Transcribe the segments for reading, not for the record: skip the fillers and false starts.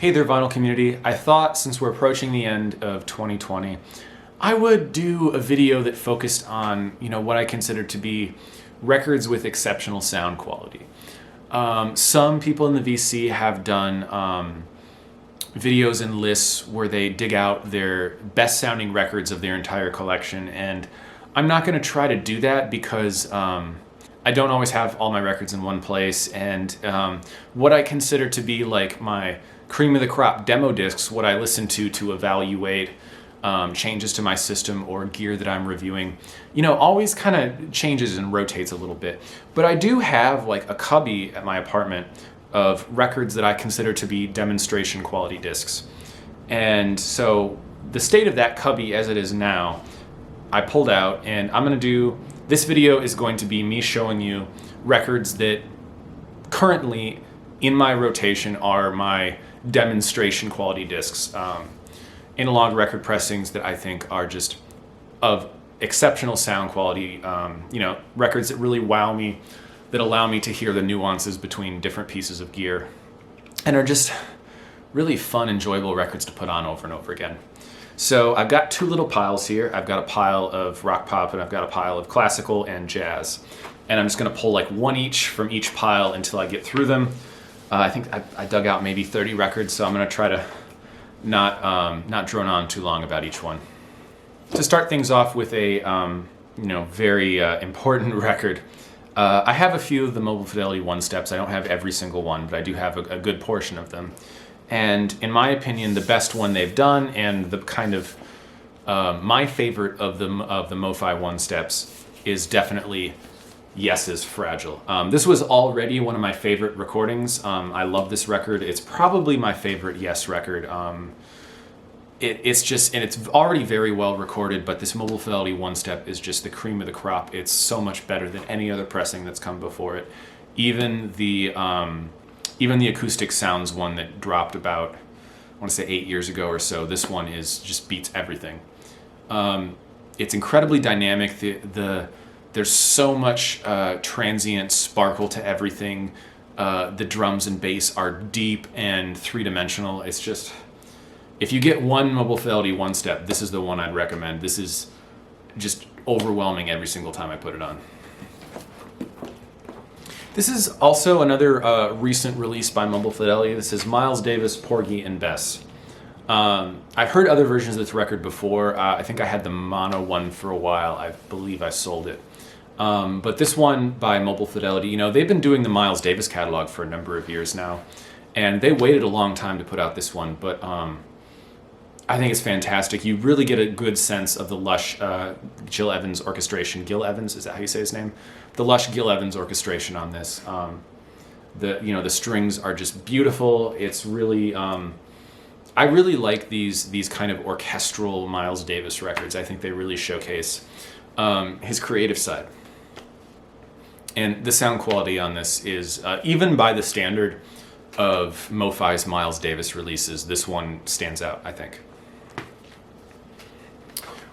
Hey there, vinyl community. I thought since we're approaching the end of 2020, I would do a video that focused on, what I consider to be records with exceptional sound quality. Some people in the VC have done videos and lists where they dig out their best sounding records of their entire collection, and I'm not going to try to do that because I don't always have all my records in one place, and what I consider to be like my cream of the crop demo discs, what I listen to evaluate changes to my system or gear that I'm reviewing, always kind of changes and rotates a little bit. But I do have like a cubby at my apartment of records that I consider to be demonstration quality discs. And so the state of that cubby as it is now, I pulled out, and I'm going to do, this video is going to be me showing you records that currently in my rotation are my demonstration quality discs, analog record pressings that I think are just of exceptional sound quality, records that really wow me, that allow me to hear the nuances between different pieces of gear, and are just really fun, enjoyable records to put on over and over again. So I've got two little piles here. I've got a pile of rock pop and I've got a pile of classical and jazz. And I'm just gonna pull like one each from each pile until I get through them. I think I dug out maybe 30 records, so I'm gonna try to not drone on too long about each one. To start things off with a very important record, I have a few of the Mobile Fidelity one-steps. I don't have every single one, but I do have a good portion of them. And in my opinion, the best one they've done, and the kind of my favorite of the MoFi one-steps is definitely Yes's Fragile. This was already one of my favorite recordings. I love this record. It's probably my favorite Yes record. It's just, and it's already very well recorded, but this Mobile Fidelity one-step is just the cream of the crop. It's so much better than any other pressing that's come before it. Even the Acoustic Sounds one that dropped about, I want to say 8 years ago or so, this one just beats everything. It's incredibly dynamic. There's so much transient sparkle to everything. The drums and bass are deep and three-dimensional. It's just, if you get one Mobile Fidelity one-step, this is the one I'd recommend. This is just overwhelming every single time I put it on. This is also another recent release by Mobile Fidelity. This is Miles Davis, Porgy, and Bess. I've heard other versions of this record before. I think I had the mono one for a while. I believe I sold it. But this one by Mobile Fidelity, they've been doing the Miles Davis catalog for a number of years now, and they waited a long time to put out this one, but I think it's fantastic. You really get a good sense of the lush Gil Evans orchestration. Gil Evans, is that how you say his name? The lush Gil Evans orchestration on this. The strings are just beautiful. It's really, I really like these kind of orchestral Miles Davis records. I think they really showcase his creative side. And the sound quality on this is, even by the standard of MoFi's Miles Davis releases, this one stands out, I think.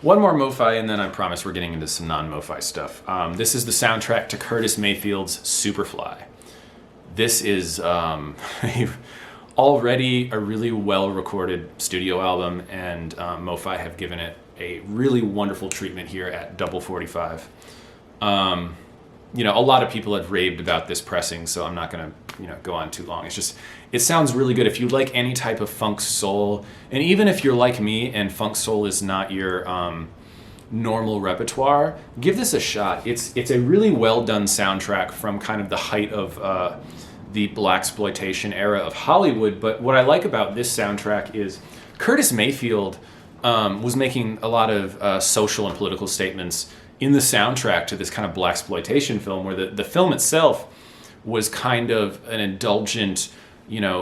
One more MoFi, and then I promise we're getting into some non-MoFi stuff. This is the soundtrack to Curtis Mayfield's Superfly. This is already a really well-recorded studio album, and MoFi have given it a really wonderful treatment here at Double 45. A lot of people have raved about this pressing, so I'm not going to go on too long. It's just, it sounds really good. If you like any type of funk soul, and even if you're like me and funk soul is not your normal repertoire, give this a shot. It's a really well done soundtrack from kind of the height of the blaxploitation era of Hollywood. But what I like about this soundtrack is Curtis Mayfield was making a lot of social and political statements in the soundtrack to this kind of blaxploitation film, where the film itself was kind of an indulgent,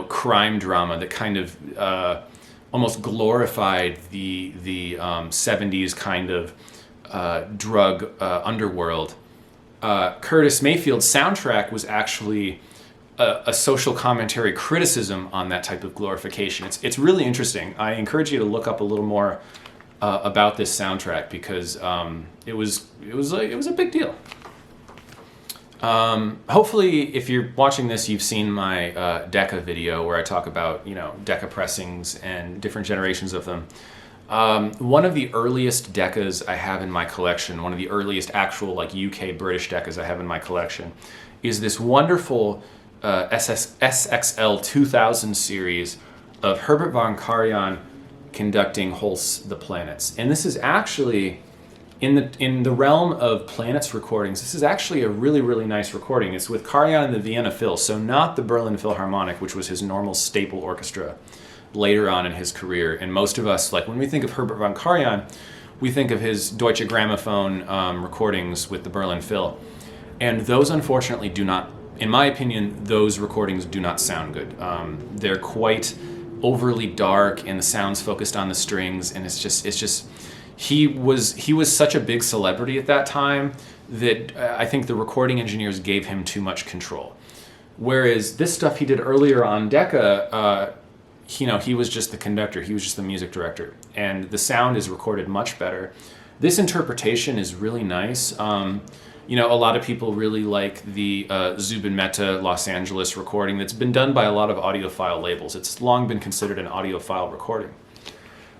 crime drama that kind of almost glorified the 70s kind of drug underworld. Curtis Mayfield's soundtrack was actually a social commentary criticism on that type of glorification. It's really interesting. I encourage you to look up a little more about this soundtrack, because it was a big deal. Hopefully, if you're watching this, you've seen my Decca video where I talk about, Decca pressings and different generations of them. One of the earliest Deccas I have in my collection, one of the earliest actual UK British Deccas I have in my collection, is this wonderful SXL 2000 series of Herbert von Karajan conducting Holst's The Planets. And this is actually, in the realm of Planets recordings, this is actually a really, really nice recording. It's with Karajan and the Vienna Phil, so not the Berlin Philharmonic, which was his normal staple orchestra later on in his career. And most of us, when we think of Herbert von Karajan, we think of his Deutsche Grammophon recordings with the Berlin Phil. And those, unfortunately, do not, in my opinion, those recordings do not sound good. They're quite overly dark, and the sound's focused on the strings, and it's just he was such a big celebrity at that time that I think the recording engineers gave him too much control. Whereas this stuff he did earlier on Decca, he was just the conductor, he was just the music director, and the sound is recorded much better. This interpretation is really nice. A lot of people really like the Zubin Mehta Los Angeles recording that's been done by a lot of audiophile labels. It's long been considered an audiophile recording.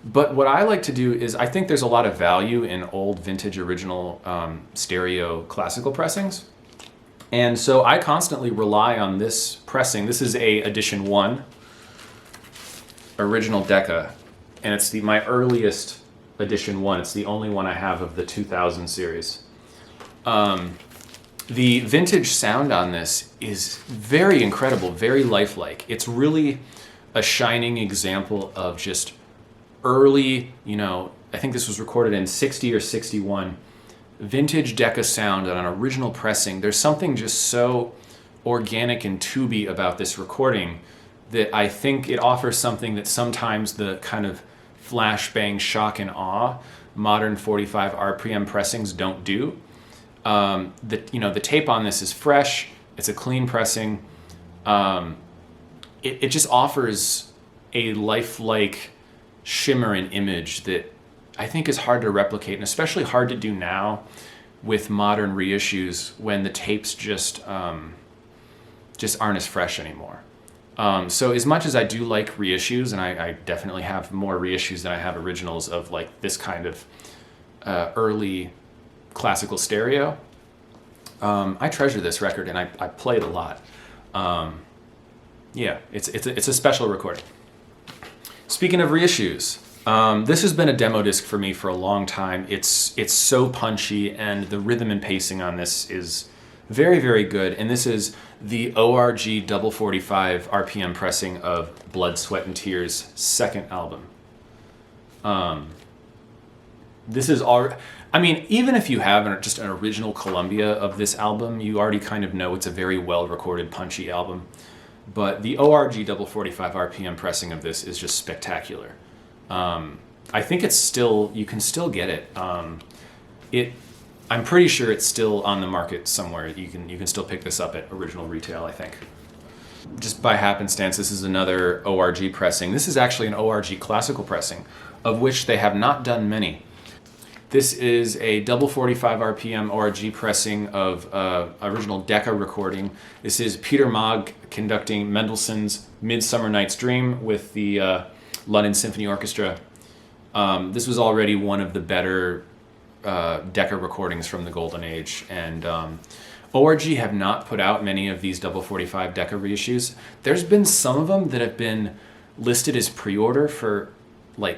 But what I like to do is I think there's a lot of value in old vintage original stereo classical pressings. And so I constantly rely on this pressing. This is a edition 1 original Decca, and it's my earliest edition 1. It's the only one I have of the 2000 series. The vintage sound on this is very incredible, very lifelike. It's really a shining example of just early, I think this was recorded in 60 or 61, vintage Decca sound on an original pressing. There's something just so organic and tubey about this recording that I think it offers something that sometimes the kind of flashbang shock and awe modern 45 RPM pressings don't do. The tape on this is fresh. It's a clean pressing. It just offers a lifelike shimmer and image that I think is hard to replicate, and especially hard to do now with modern reissues when the tapes just aren't as fresh anymore. So as much as I do like reissues, and I definitely have more reissues than I have originals of this kind of early classical stereo, I treasure this record, and I play it a lot. It's a special recording. Speaking of reissues, this has been a demo disc for me for a long time. It's so punchy, and the rhythm and pacing on this is very, very good. And this is the ORG double 45 RPM pressing of Blood, Sweat, and Tears' second album. This is even if you have just an original Columbia of this album, you already kind of know it's a very well-recorded, punchy album. But the ORG double 45 RPM pressing of this is just spectacular. I think you can still get it. I'm pretty sure it's still on the market somewhere. You can still pick this up at original retail, I think. Just by happenstance, this is another ORG pressing. This is actually an ORG classical pressing, of which they have not done many. This is a double 45 RPM ORG pressing of original Decca recording. This is Peter Maag conducting Mendelssohn's Midsummer Night's Dream with the London Symphony Orchestra. This was already one of the better Decca recordings from the Golden Age, and ORG have not put out many of these double 45 Decca reissues. There's been some of them that have been listed as pre-order for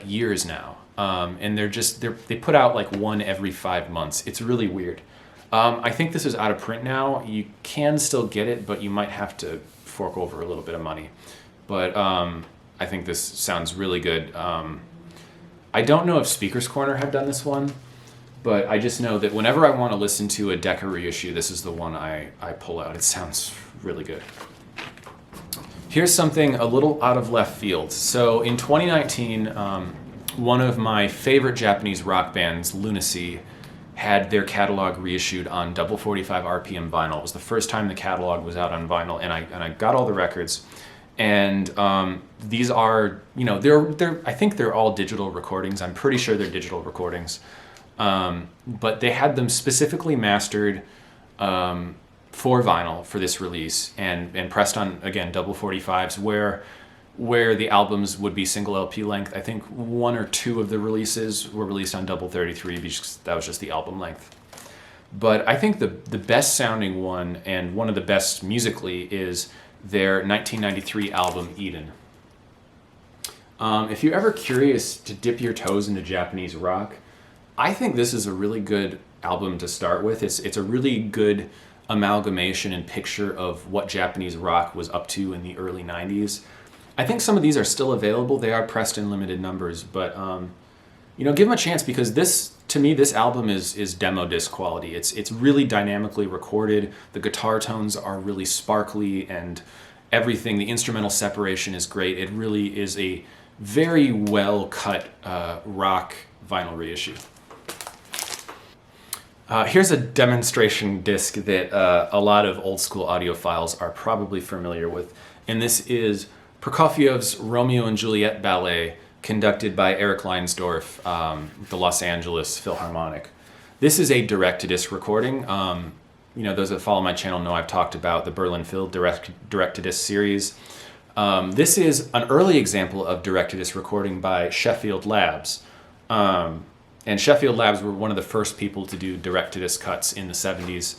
years now. And they put out one every 5 months. It's really weird. I think this is out of print now. You can still get it, but you might have to fork over a little bit of money. But I think this sounds really good. I don't know if Speaker's Corner have done this one, but I just know that whenever I want to listen to a Decca reissue, this is the one I pull out. It sounds really good. Here's something a little out of left field. So in 2019, one of my favorite Japanese rock bands, Lunacy, had their catalog reissued on double 45 RPM vinyl. It was the first time the catalog was out on vinyl, and I got all the records. And these are, I think they're all digital recordings. I'm pretty sure they're digital recordings. But they had them specifically mastered for vinyl for this release and pressed on, again, double 45s where the albums would be single LP length. I think 1 or 2 of the releases were released on double 33 because that was just the album length. But I think the best sounding one and one of the best musically is their 1993 album Eden. If you're ever curious to dip your toes into Japanese rock, I think this is a really good album to start with. It's a really good amalgamation and picture of what Japanese rock was up to in the early 90s. I think some of these are still available. They are pressed in limited numbers, but give them a chance because to me, this album is demo disc quality. It's really dynamically recorded. The guitar tones are really sparkly and everything. The instrumental separation is great. It really is a very well cut rock vinyl reissue. Here's a demonstration disc that a lot of old school audiophiles are probably familiar with, and this is Prokofiev's Romeo and Juliet Ballet, conducted by Eric Leinsdorf, the Los Angeles Philharmonic. This is a direct-to-disc recording. Those that follow my channel know I've talked about the Berlin Phil direct-to-disc series. This is an early example of direct-to-disc recording by Sheffield Labs. And Sheffield Labs were one of the first people to do direct-to-disc cuts in the 70s.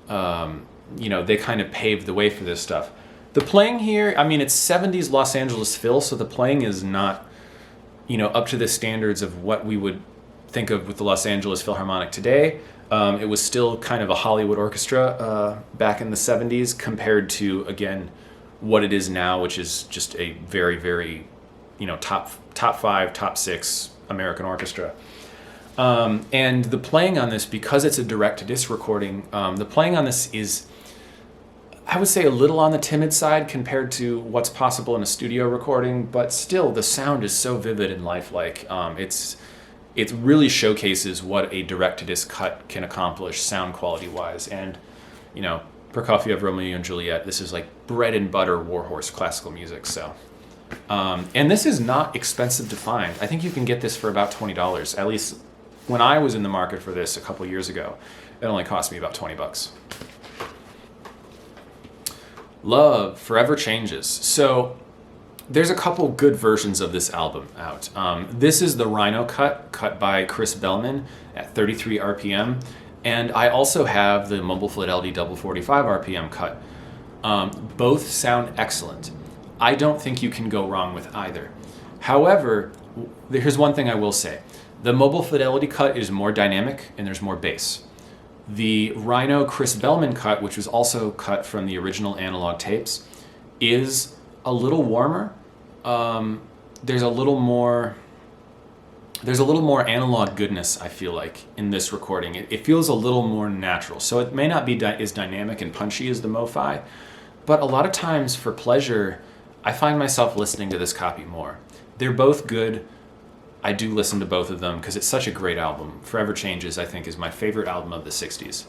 They kind of paved the way for this stuff. The playing here, it's 70s Los Angeles Phil, so the playing is not, up to the standards of what we would think of with the Los Angeles Philharmonic today. It was still kind of a Hollywood orchestra back in the 70s compared to, again, what it is now, which is just a very, very, top 5, top 6 American orchestra. And the playing on this, because it's a direct-to-disc recording, the playing on this is, I would say, a little on the timid side compared to what's possible in a studio recording, but still the sound is so vivid and lifelike. It really showcases what a direct-to-disc cut can accomplish sound quality-wise. And, Prokofiev, Romeo and Juliet, this is like bread and butter Warhorse classical music. So, and this is not expensive to find. I think you can get this for about $20. At least when I was in the market for this a couple years ago, it only cost me about $20. Love Forever Changes. So there's a couple good versions of this album out. This is the Rhino cut by Chris Bellman at 33 RPM. And I also have the Mobile Fidelity double 45 RPM cut. Both sound excellent. I don't think you can go wrong with either. However, here's one thing I will say. The Mobile Fidelity cut is more dynamic and there's more bass. The Rhino Chris Bellman cut, which was also cut from the original analog tapes, is a little warmer. There's a little more analog goodness, I feel like, in this recording. It feels a little more natural. So it may not be as dynamic and punchy as the Mo-Fi, but a lot of times for pleasure, I find myself listening to this copy more. They're both good. I do listen to both of them because it's such a great album. Forever Changes, I think, is my favorite album of the 60s.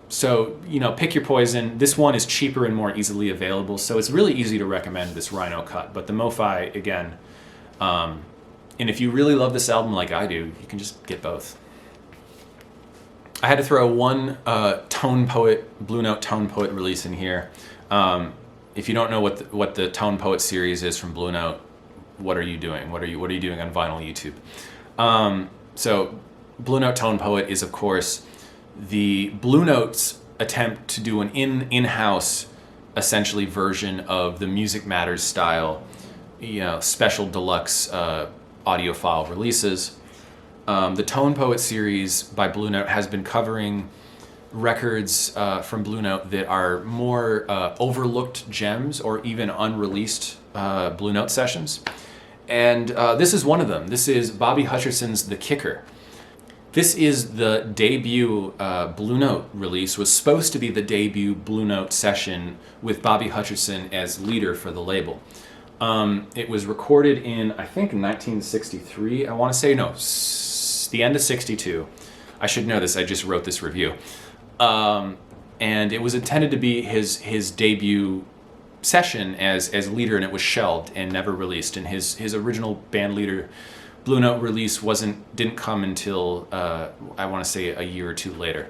So, pick your poison. This one is cheaper and more easily available, so it's really easy to recommend this Rhino cut. But the Mo-Fi, again, and if you really love this album like I do, you can just get both. I had to throw one Blue Note Tone Poet release in here. If you don't know what the Tone Poet series is from Blue Note, what are you doing? What are you doing on vinyl YouTube? So Blue Note Tone Poet is, of course, the Blue Note's attempt to do an in-house, essentially, version of the Music Matters style, special deluxe audiophile releases. The Tone Poet series by Blue Note has been covering records from Blue Note that are more overlooked gems or even unreleased Blue Note sessions. And this is one of them. This is Bobby Hutcherson's The Kicker. This is the debut Blue Note release, was supposed to be the debut Blue Note session with Bobby Hutcherson as leader for the label. It was recorded in, I think, 1963. I want to say, no, the end of 62. I should know this, I just wrote this review. And it was intended to be his debut session as leader, and it was shelved and never released. And his original band leader Blue Note release didn't come until I want to say a year or two later.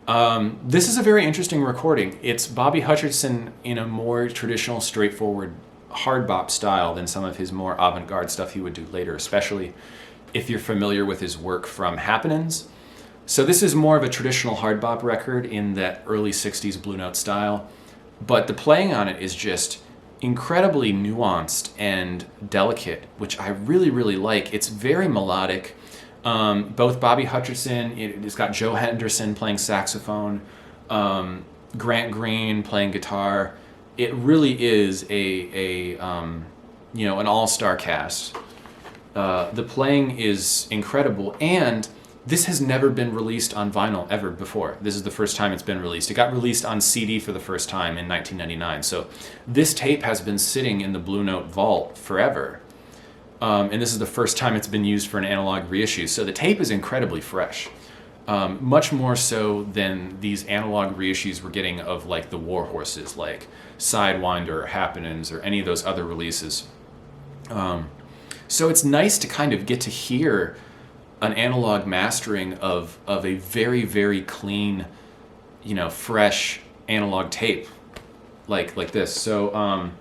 This is a very interesting recording. It's Bobby Hutcherson in a more traditional, straightforward hard bop style than some of his more avant-garde stuff he would do later, especially if you're familiar with his work from Happenings. So this is more of a traditional hard bop record in that early 60s Blue Note style, but the playing on it is just incredibly nuanced and delicate, which I really, really like. It's very melodic. Both Bobby Hutcherson, it's got Joe Henderson playing saxophone, Grant Green playing guitar. It really is an all-star cast. The playing is incredible, and this has never been released on vinyl ever before. This is the first time it's been released. It got released on CD for the first time in 1999. So this tape has been sitting in the Blue Note vault forever. And this is the first time it's been used for an analog reissue. So the tape is incredibly fresh. Much more so than these analog reissues we're getting of like the War Horses, like Sidewinder or Happenings or any of those other releases. So it's nice to kind of get to hear an analog mastering of a very, very clean, fresh analog tape like this. So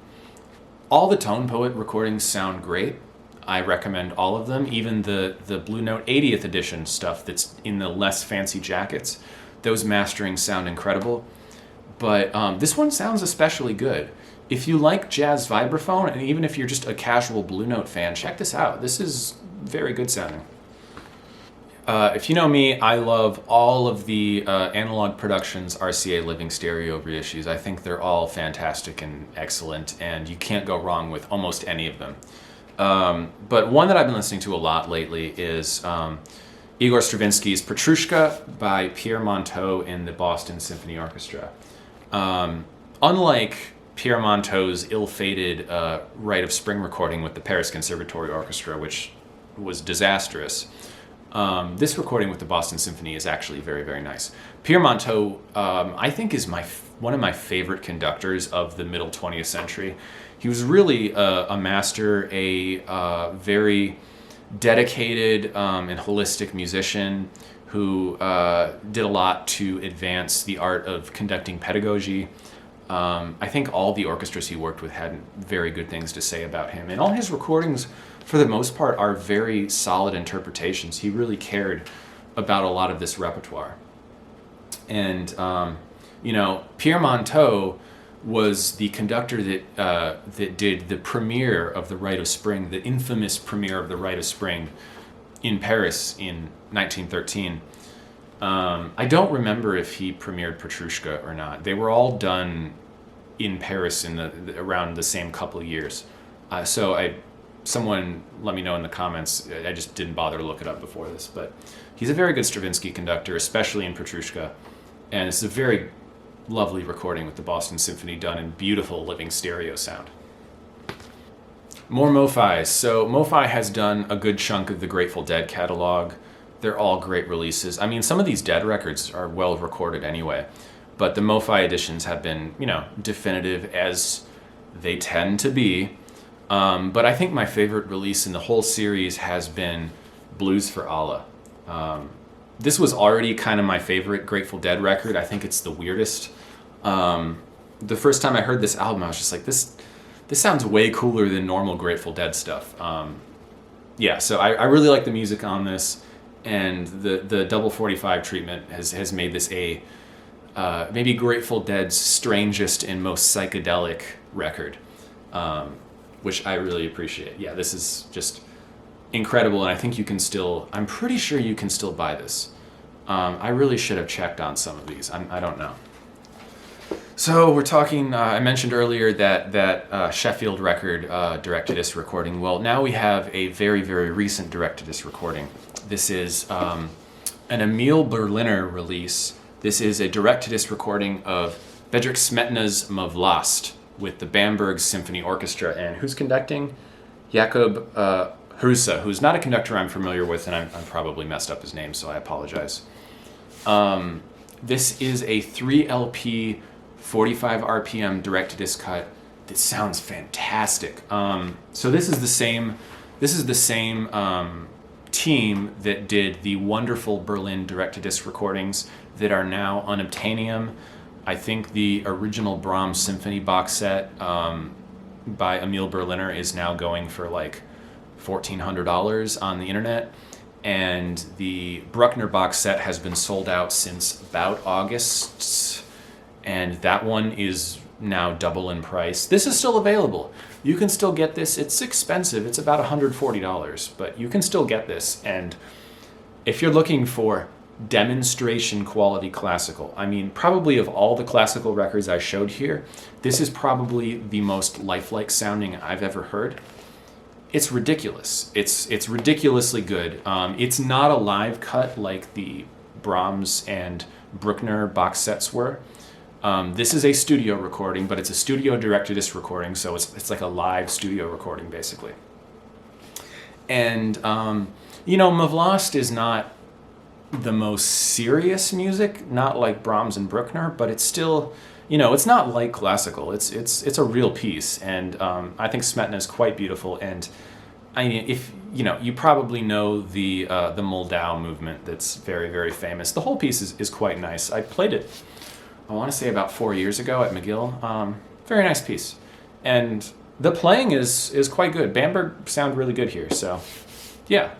all the Tone Poet recordings sound great. I recommend all of them, even the Blue Note 80th edition stuff that's in the less fancy jackets. Those masterings sound incredible. But this one sounds especially good. If you like jazz vibraphone, and even if you're just a casual Blue Note fan, check this out. This is very good sounding. If you know me, I love all of the Analog Productions RCA Living Stereo reissues. I think they're all fantastic and excellent, and you can't go wrong with almost any of them. But one that I've been listening to a lot lately is Igor Stravinsky's Petrushka by Pierre Monteux in the Boston Symphony Orchestra. Unlike Pierre Monteux's ill-fated Rite of Spring recording with the Paris Conservatory Orchestra, which was disastrous, this recording with the Boston Symphony is actually very, very nice. Pierre Monteux, I think, is one of my favorite conductors of the middle 20th century. He was really a master, a very dedicated and holistic musician who did a lot to advance the art of conducting pedagogy. I think all the orchestras he worked with had very good things to say about him. And all his recordings, for the most part, are very solid interpretations. He really cared about a lot of this repertoire. And, Pierre Monteux was the conductor that did the premiere of the Rite of Spring, the infamous premiere of the Rite of Spring in Paris in 1913. I don't remember if he premiered Petrushka or not. They were all done in Paris around the same couple of years. Someone let me know in the comments. I just didn't bother to look it up before this, but he's a very good Stravinsky conductor, especially in Petrushka, and it's a very lovely recording with the Boston Symphony done in beautiful living stereo sound. More MoFis. So MoFi has done a good chunk of the Grateful Dead catalog. They're all great releases. I mean, some of these Dead records are well recorded anyway, but the MoFi editions have been, definitive as they tend to be. But I think my favorite release in the whole series has been Blues for Allah. This was already kind of my favorite Grateful Dead record. I think it's the weirdest. The first time I heard this album, I was just like, this sounds way cooler than normal Grateful Dead stuff. So I really like the music on this, and the double 45 treatment has made this maybe Grateful Dead's strangest and most psychedelic record, which I really appreciate. Yeah, this is just incredible, and I think I'm pretty sure you can still buy this. I really should have checked on some of these. I don't know. So we're talking, I mentioned earlier that Sheffield record direct-to-disc recording. Well, now we have a very, very recent direct-to-disc recording. This is an Emil Berliner release. This is a direct-to-disc recording of Bedřich Smetana's Mavlast with the Bamberg Symphony Orchestra. And who's conducting? Jakub Hrusa, who's not a conductor I'm familiar with, and I'm probably messed up his name, so I apologize. This is a 3LP 45 RPM direct-to-disc cut that sounds fantastic. So this is the same team that did the wonderful Berlin direct-to-disc recordings that are now unobtainium. I think the original Brahms Symphony box set by Emil Berliner is now going for like $1,400 on the internet. And the Bruckner box set has been sold out since about August, and that one is now double in price. This is still available. You can still get this. It's expensive. It's about $140, but you can still get this. And if you're looking for demonstration quality classical, I mean, probably of all the classical records I showed here, this is probably the most lifelike sounding I've ever heard. It's ridiculous. It's ridiculously good. It's not a live cut like the Brahms and Bruckner box sets were. This is a studio recording, but it's a studio direct-to-disc recording, so it's like a live studio recording, basically. And, Mvlast is not the most serious music, not like Brahms and Bruckner, but it's still, it's not like classical. It's a real piece, and I think Smetana is quite beautiful. And I mean, if you probably know the Moldau movement, that's very, very famous. The whole piece is quite nice. I played it, I want to say about 4 years ago at McGill. Very nice piece, and the playing is quite good. Bamberg sound really good here, so yeah.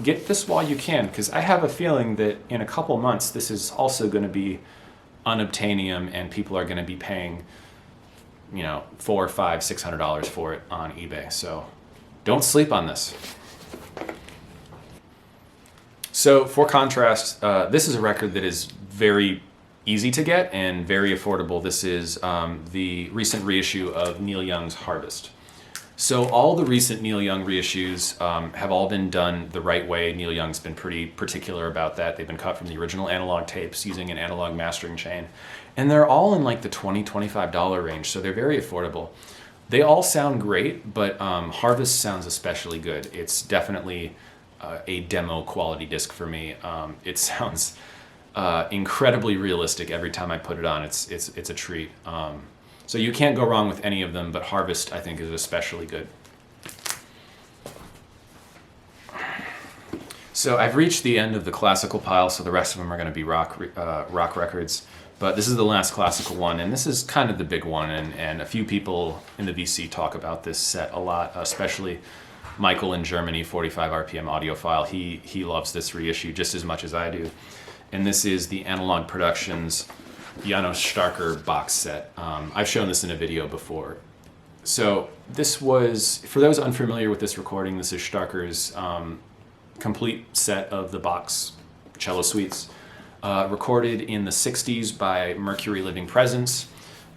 Get this while you can, because I have a feeling that in a couple months this is also going to be unobtainium, and people are going to be paying, $400, $500, $600 for it on eBay. So don't sleep on this. So for contrast, this is a record that is very easy to get and very affordable. This is the recent reissue of Neil Young's Harvest. So all the recent Neil Young reissues have all been done the right way. Neil Young's been pretty particular about that. They've been cut from the original analog tapes using an analog mastering chain. And they're all in like the $20, $25 range, so they're very affordable. They all sound great, but Harvest sounds especially good. It's definitely a demo quality disc for me. It sounds incredibly realistic every time I put it on. It's a treat. So you can't go wrong with any of them, but Harvest, I think, is especially good. So I've reached the end of the classical pile, so the rest of them are going to be rock records. But this is the last classical one, and this is kind of the big one, and a few people in the VC talk about this set a lot, especially Michael in Germany, 45 RPM audiophile. He loves this reissue just as much as I do. And this is the Analog Productions Janos Starker box set. I've shown this in a video before. So this was, for those unfamiliar with this recording, this is Starker's complete set of the box cello suites, recorded in the 60s by Mercury Living Presence.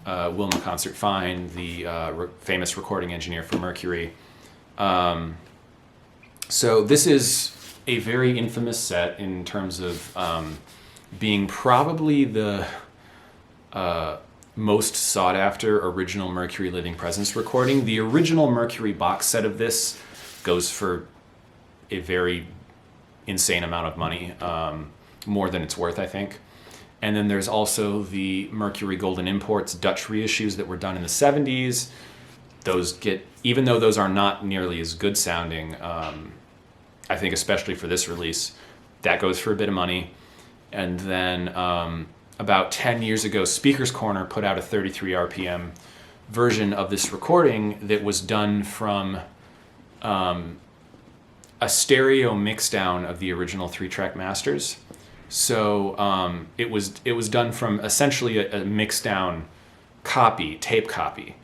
Wilma Concert Fine, the famous recording engineer for Mercury. So this is a very infamous set in terms of being probably the most sought after original Mercury Living Presence recording. The original Mercury box set of this goes for a very insane amount of money, more than it's worth, I think. And then there's also the Mercury Golden Imports Dutch reissues that were done in the 70s. Those get, even though those are not nearly as good sounding, I think especially for this release, that goes for a bit of money. And then about 10 years ago, Speaker's Corner put out a 33 RPM version of this recording that was done from a stereo mixdown of the original 3-track masters. So it was done from essentially a mixdown copy, tape copy.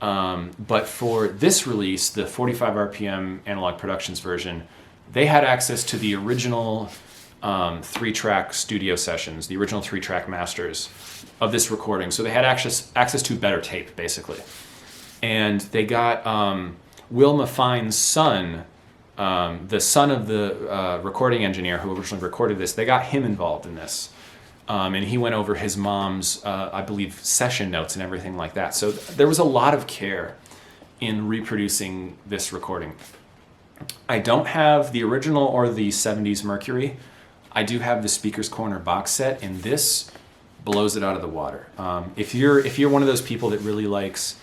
But for this release, the 45 RPM Analog Productions version, they had access to the original 3-track studio sessions, the original 3-track masters of this recording. So they had access to better tape, basically. And they got Wilma Fine's son, the son of the recording engineer who originally recorded this, they got him involved in this. And he went over his mom's, I believe, session notes and everything like that. So there was a lot of care in reproducing this recording. I don't have the original or the 70s Mercury. I do have the Speaker's Corner box set, and this blows it out of the water. If you're one of those people that really likes,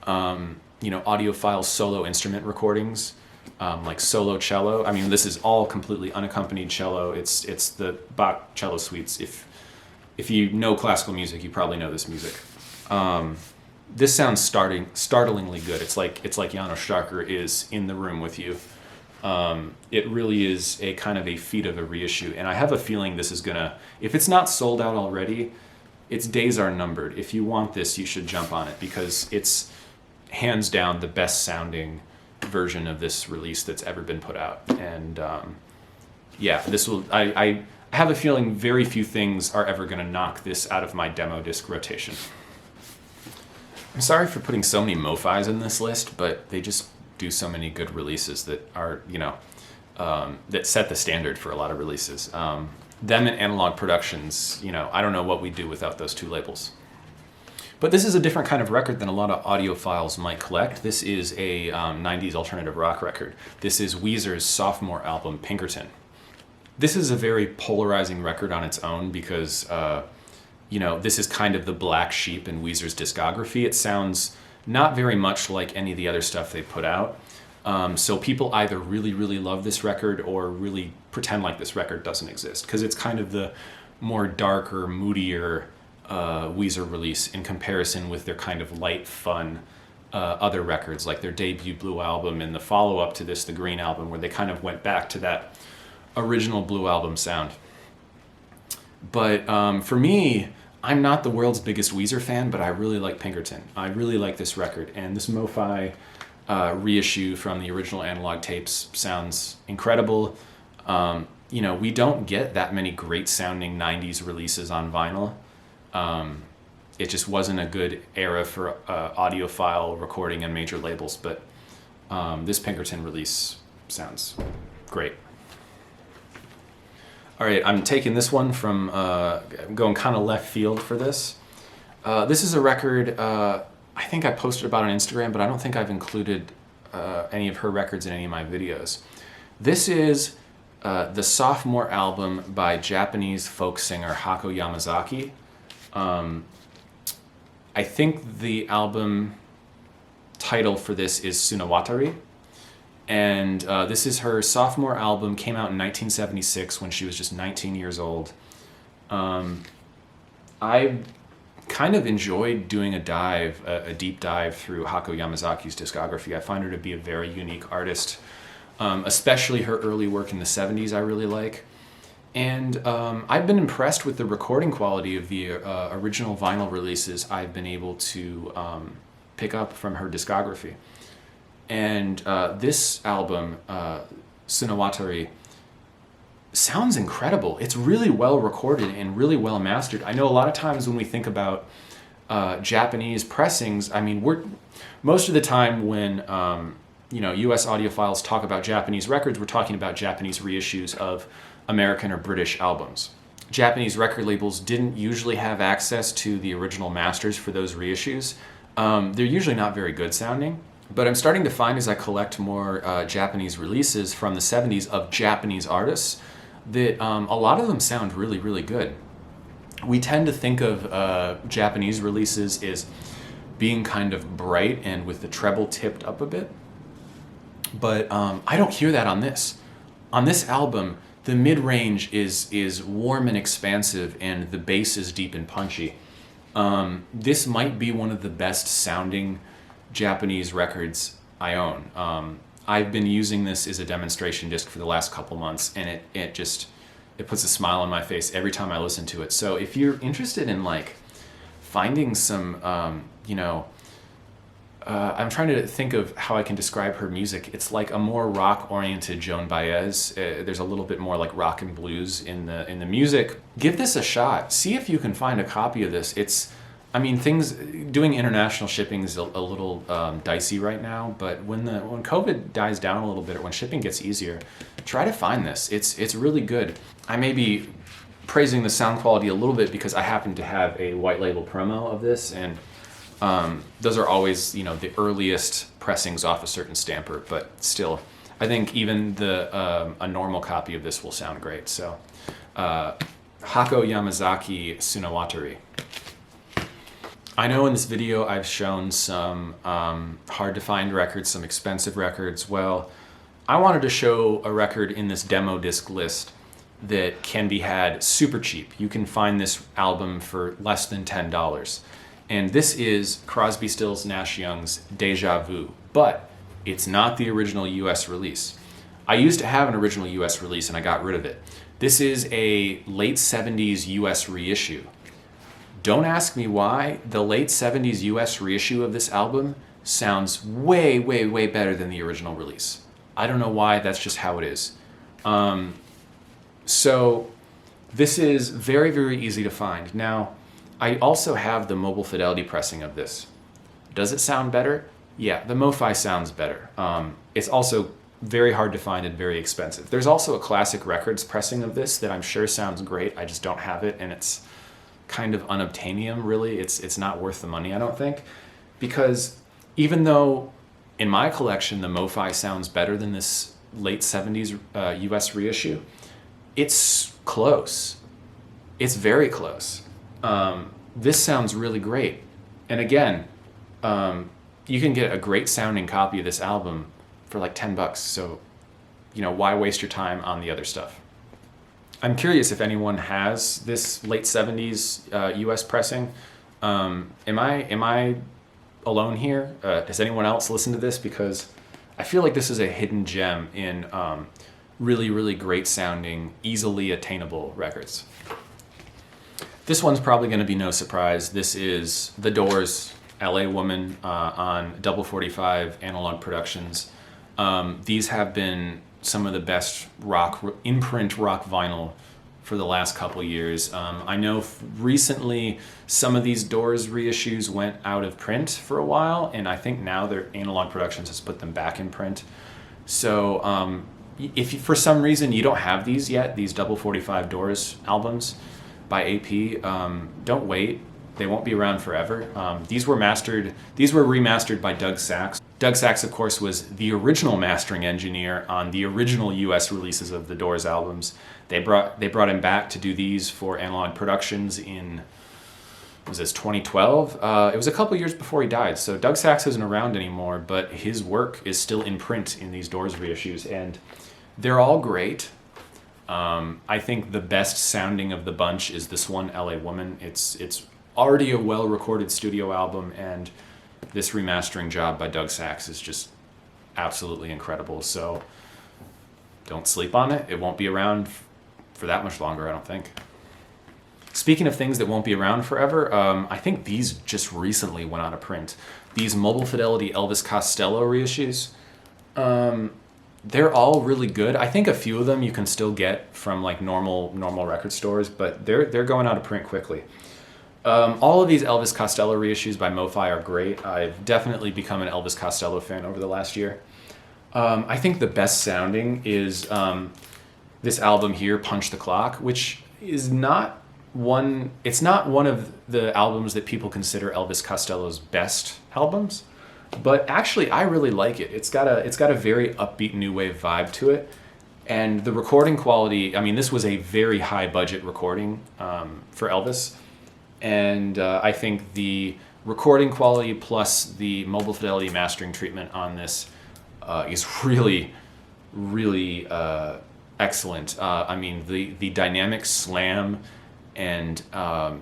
audiophile solo instrument recordings, like solo cello. I mean, this is all completely unaccompanied cello. It's the Bach cello suites. If you know classical music, you probably know this music. This sounds startlingly good. It's like Janos Starker is in the room with you. It really is a kind of a feat of a reissue, and I have a feeling this is gonna, if it's not sold out already, its days are numbered. If you want this, you should jump on it, because it's hands down the best sounding version of this release that's ever been put out. And yeah, this will, I have a feeling very few things are ever gonna knock this out of my demo disc rotation. I'm sorry for putting so many MoFis in this list, but they just do so many good releases that are, that set the standard for a lot of releases. Them and Analog Productions, I don't know what we'd do without those two labels. But this is a different kind of record than a lot of audiophiles might collect. This is a 90s alternative rock record. This is Weezer's sophomore album, Pinkerton. This is a very polarizing record on its own because, this is kind of the black sheep in Weezer's discography. It sounds not very much like any of the other stuff they put out. So people either really, really love this record or really pretend like this record doesn't exist, because it's kind of the more darker, moodier Weezer release in comparison with their kind of light, fun other records, like their debut Blue Album and the follow-up to this, the Green Album, where they kind of went back to that original Blue Album sound. But for me, I'm not the world's biggest Weezer fan, but I really like Pinkerton. I really like this record, and this MoFi reissue from the original Analog tapes sounds incredible. We don't get that many great sounding 90s releases on vinyl. It just wasn't a good era for audiophile recording and major labels, but this Pinkerton release sounds great. All right, I'm taking this one from, I'm going kind of left field for this. This is a record, I think I posted about on Instagram, but I don't think I've included any of her records in any of my videos. This is the sophomore album by Japanese folk singer Hako Yamazaki. I think the album title for this is Tsunawatari. And this is her sophomore album, came out in 1976 when she was just 19 years old. I kind of enjoyed doing a deep dive through Hako Yamazaki's discography. I find her to be a very unique artist, especially her early work in the 70s I really like. And I've been impressed with the recording quality of the original vinyl releases I've been able to pick up from her discography. And this album, Tsunawatari, sounds incredible. It's really well recorded and really well mastered. I know a lot of times when we think about Japanese pressings, I mean, most of the time when U.S. audiophiles talk about Japanese records, we're talking about Japanese reissues of American or British albums. Japanese record labels didn't usually have access to the original masters for those reissues. They're usually not very good sounding. But I'm starting to find, as I collect more Japanese releases from the 70s of Japanese artists, that a lot of them sound really, really good. We tend to think of Japanese releases as being kind of bright and with the treble tipped up a bit. But I don't hear that on this. On this album, the mid-range is warm and expansive, and the bass is deep and punchy. This might be one of the best sounding Japanese records I own. I've been using this as a demonstration disc for the last couple months, and it puts a smile on my face every time I listen to it. So if you're interested in like finding some, I'm trying to think of how I can describe her music. It's like a more rock-oriented Joan Baez. There's a little bit more like rock and blues in the music. Give this a shot. See if you can find a copy of this. Doing international shipping is a little dicey right now, but when COVID dies down a little bit, or when shipping gets easier, try to find this. It's really good. I may be praising the sound quality a little bit because I happen to have a white label promo of this, and those are always the earliest pressings off a certain stamper, but still, I think even a normal copy of this will sound great. So, Hako Yamazaki Tsunawatari. I know in this video I've shown some hard to find records, some expensive records. Well, I wanted to show a record in this demo disc list that can be had super cheap. You can find this album for less than $10. And this is Crosby, Stills, Nash Young's Deja Vu, but it's not the original US release. I used to have an original US release and I got rid of it. This is a late 70s US reissue. Don't ask me why. The late 70s US reissue of this album sounds way, way, way better than the original release. I don't know why, that's just how it is. So this is very, very easy to find. Now, I also have the mobile fidelity pressing of this. Does it sound better? Yeah, the MoFi sounds better. It's also very hard to find and very expensive. There's also a Classic Records pressing of this that I'm sure sounds great. I just don't have it, and it's kind of unobtainium, really. It's not worth the money, I don't think, because even though in my collection the MoFi sounds better than this late 70s US reissue, it's close. It's very close. This sounds really great. And again, you can get a great sounding copy of this album for like $10. So, why waste your time on the other stuff? I'm curious if anyone has this late 70s US pressing. Am I alone here? Does anyone else listen to this? Because I feel like this is a hidden gem in really, really great sounding, easily attainable records. This one's probably going to be no surprise. This is The Doors, LA Woman on Double 45 Analog Productions. These have been some of the best in-print rock vinyl for the last couple years. I know recently some of these Doors reissues went out of print for a while, and I think now their Analog Productions has put them back in print. So if for some reason you don't have these yet, these Double 45 Doors albums by AP, don't wait. They won't be around forever. These were remastered by Doug Sax. Doug Sax, of course, was the original mastering engineer on the original US releases of the Doors albums. They brought him back to do these for Analog Productions in, was this 2012? It was a couple years before he died, so Doug Sax isn't around anymore, but his work is still in print in these Doors reissues, and they're all great. I think the best sounding of the bunch is this one, LA Woman. It's already a well-recorded studio album, and this remastering job by Doug Sax is just absolutely incredible. So don't sleep on it. It won't be around for that much longer, I don't think. Speaking of things that won't be around forever, I think these just recently went out of print. These Mobile Fidelity Elvis Costello reissues, they're all really good. I think a few of them you can still get from like normal record stores, but they're going out of print quickly. All of these Elvis Costello reissues by MoFi are great. I've definitely become an Elvis Costello fan over the last year. I think the best sounding is this album here, Punch the Clock, which is not one of the albums that people consider Elvis Costello's best albums, but actually I really like it. It's got a very upbeat new wave vibe to it, and the recording quality, I mean, this was a very high budget recording for Elvis. And I think the recording quality plus the Mobile Fidelity mastering treatment on this is really, really excellent. I mean, the dynamic slam and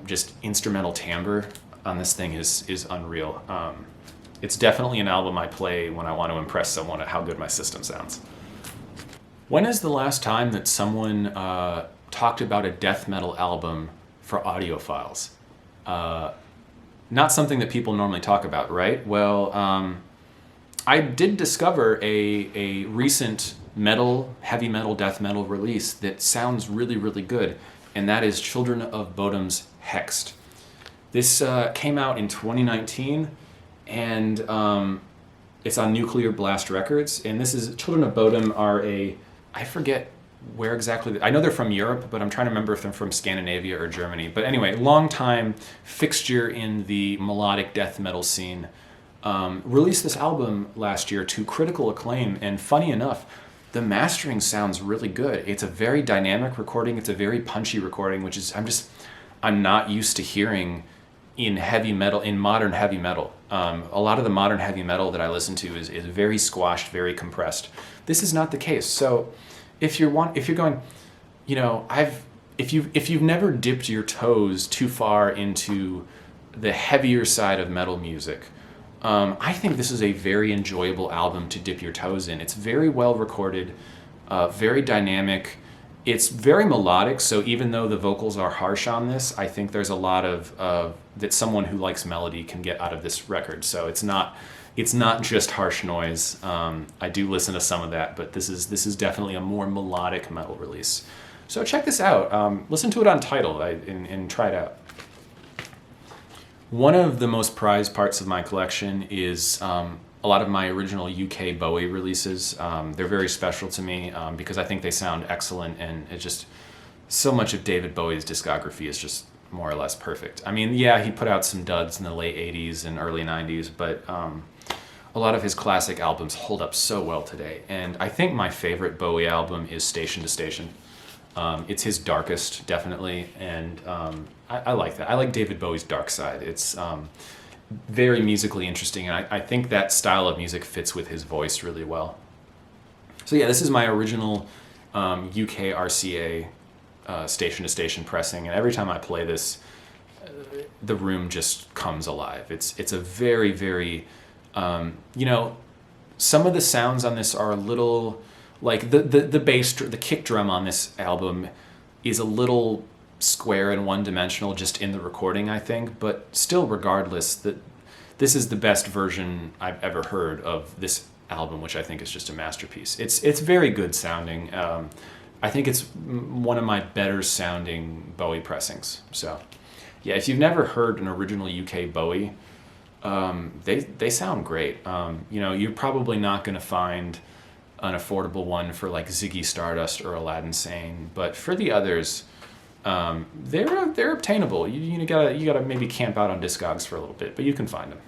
just instrumental timbre on this thing is unreal. It's definitely an album I play when I want to impress someone at how good my system sounds. When is the last time that someone talked about a death metal album for audiophiles? Not something that people normally talk about, right? Well, I did discover a recent heavy metal, death metal release that sounds really, really good, and that is Children of Bodom's Hexed. This came out in 2019, and it's on Nuclear Blast Records, and this is, Children of Bodom are I forget where exactly, I know they're from Europe, but I'm trying to remember if they're from Scandinavia or Germany. But anyway, long-time fixture in the melodic death metal scene. Released this album last year to critical acclaim, and funny enough, the mastering sounds really good. It's a very dynamic recording, it's a very punchy recording, which is, I'm not used to hearing in heavy metal, in modern heavy metal. A lot of the modern heavy metal that I listen to is very squashed, very compressed. This is not the case. So if you're going, you know, if you've never dipped your toes too far into the heavier side of metal music, I think this is a very enjoyable album to dip your toes in. It's very well recorded, very dynamic. It's very melodic, so even though the vocals are harsh on this, I think there's a lot of that someone who likes melody can get out of this record. So it's not just harsh noise. I do listen to some of that, but this is definitely a more melodic metal release. So check this out. Listen to it on Tidal and try it out. One of the most prized parts of my collection is a lot of my original UK Bowie releases. They're very special to me because I think they sound excellent, and it's just so much of David Bowie's discography is just more or less perfect. I mean, yeah, he put out some duds in the late 80s and early 90s, but a lot of his classic albums hold up so well today. And I think my favorite Bowie album is Station to Station. It's his darkest, definitely, and I like that. I like David Bowie's dark side. It's very musically interesting, and I think that style of music fits with his voice really well. So yeah, this is my original UK RCA Station to Station pressing, and every time I play this, the room just comes alive. It's a very, very, you know, some of the sounds on this are a little, like the bass, the kick drum on this album is a little square and one-dimensional just in the recording, I think, but still, regardless, this is the best version I've ever heard of this album, which I think is just a masterpiece. It's very good sounding. I think it's one of my better sounding Bowie pressings. So yeah, if you've never heard an original UK Bowie, they sound great. You know, you're probably not going to find an affordable one for like Ziggy Stardust or Aladdin Sane, but for the others, they're obtainable. You gotta maybe camp out on Discogs for a little bit, but you can find them.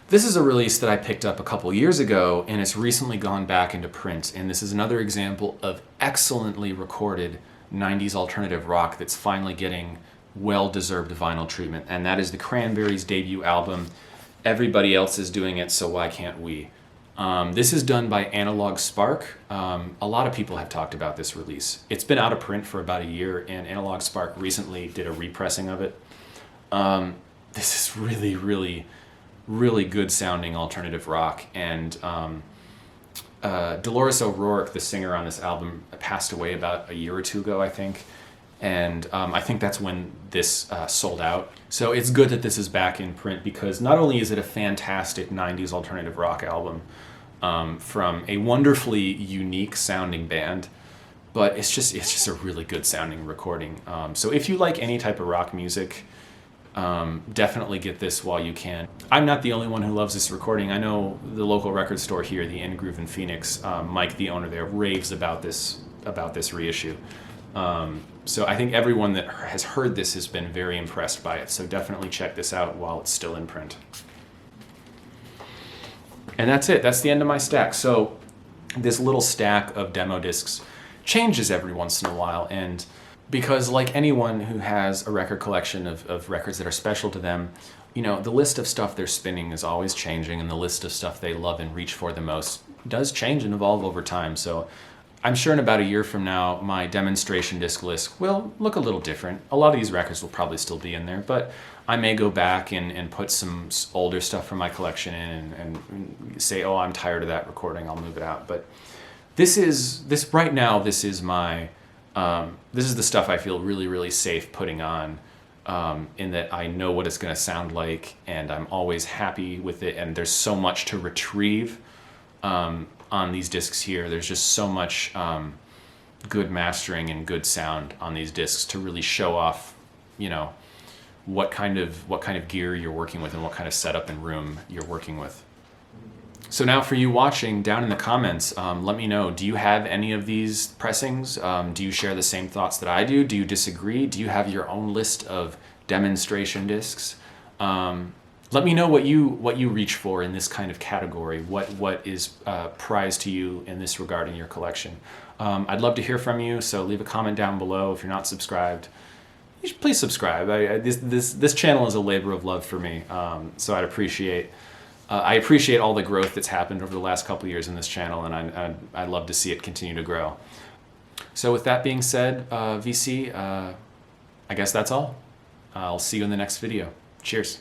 This is a release that I picked up a couple years ago, and it's recently gone back into print. And this is another example of excellently recorded 90s alternative rock that's finally getting well-deserved vinyl treatment. And that is the Cranberries' debut album. Everybody else is doing it, so why can't we? This is done by Analog Spark. A lot of people have talked about this release. It's been out of print for about a year, and Analog Spark recently did a repressing of it. This is really, really, really good sounding alternative rock. And Dolores O'Rourke, the singer on this album, passed away about a year or two ago, I think. And I think that's when this sold out. So it's good that this is back in print, because not only is it a fantastic 90s alternative rock album from a wonderfully unique sounding band, but it's just a really good sounding recording. So if you like any type of rock music, definitely get this while you can. I'm not the only one who loves this recording. I know the local record store here, the In Groove in Phoenix, Mike, the owner there, raves about this reissue. So I think everyone that has heard this has been very impressed by it. So definitely check this out while it's still in print. And that's it. That's the end of my stack. So this little stack of demo discs changes every once in a while. And because like anyone who has a record collection of records that are special to them, you know, the list of stuff they're spinning is always changing, and the list of stuff they love and reach for the most does change and evolve over time. So I'm sure in about a year from now, my demonstration disc list will look a little different. A lot of these records will probably still be in there, but I may go back and put some older stuff from my collection in and say, oh, I'm tired of that recording, I'll move it out. But right now, this is my, this is the stuff I feel really, really safe putting on, in that I know what it's gonna sound like, and I'm always happy with it, and there's so much to retrieve on these discs here. There's just so much good mastering and good sound on these discs to really show off, you know, what kind of gear you're working with and what kind of setup and room you're working with. So now for you watching, down in the comments, let me know, do you have any of these pressings? Do you share the same thoughts that I do? Do you disagree? Do you have your own list of demonstration discs? Let me know what you reach for in this kind of category. What is prized to you in this regard in your collection? I'd love to hear from you, so leave a comment down below if you're not subscribed. you should please subscribe. This channel is a labor of love for me, so I appreciate all the growth that's happened over the last couple of years in this channel, and I'd love to see it continue to grow. So with that being said, VC, I guess that's all. I'll see you in the next video. Cheers.